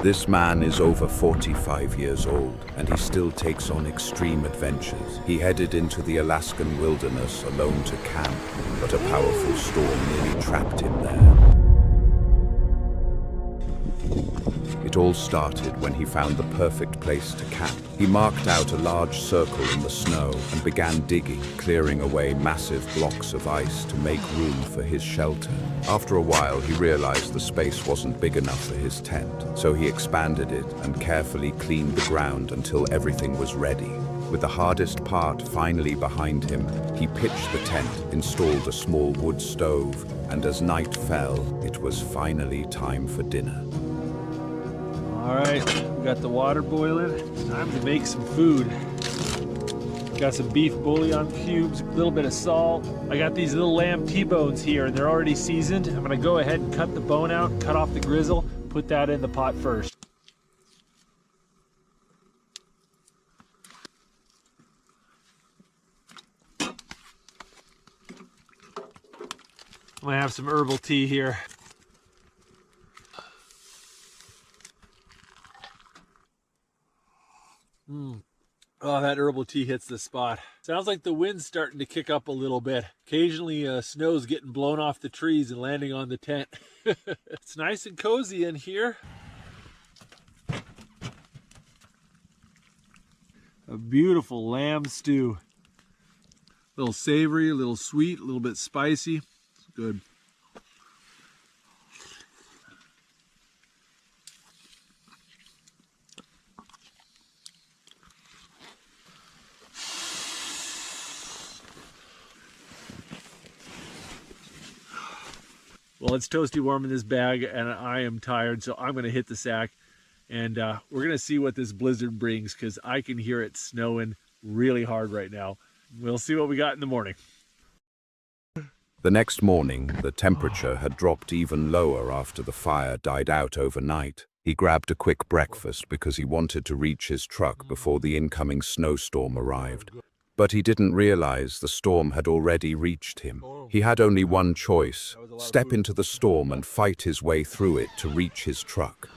This man is over 45 years old, and he still takes on extreme adventures. He headed into the Alaskan wilderness alone to camp, but a powerful storm nearly trapped him there. It all started when he found the perfect place to camp. He marked out a large circle in the snow and began digging, clearing away massive blocks of ice to make room for his shelter. After a while, he realized the space wasn't big enough for his tent, so he expanded it and carefully cleaned the ground until everything was ready. With the hardest part finally behind him, he pitched the tent, installed a small wood stove, and as night fell, it was finally time for dinner. All right, we got the water boiling. It's time to make some food. Got some beef bouillon cubes, a little bit of salt. I got these little lamb T-bones here and they're already seasoned. I'm gonna go ahead and cut the bone out, cut off the grizzle, put that in the pot first. I'm gonna have some herbal tea here. Oh, that herbal tea hits the spot. Sounds like the wind's starting to kick up a little bit. Occasionally, snow's getting blown off the trees and landing on the tent. It's nice and cozy in here. A beautiful lamb stew. A little savory, a little sweet, a little bit spicy. It's good. Well, it's toasty warm in this bag and I am tired, so I'm gonna hit the sack and we're gonna see what this blizzard brings because I can hear it snowing really hard right now. We'll see what we got in the morning. The next morning, the temperature had dropped even lower after the fire died out overnight. He grabbed a quick breakfast because he wanted to reach his truck before the incoming snowstorm arrived. But he didn't realize the storm had already reached him. He had only one choice: step into the storm and fight his way through it to reach his truck.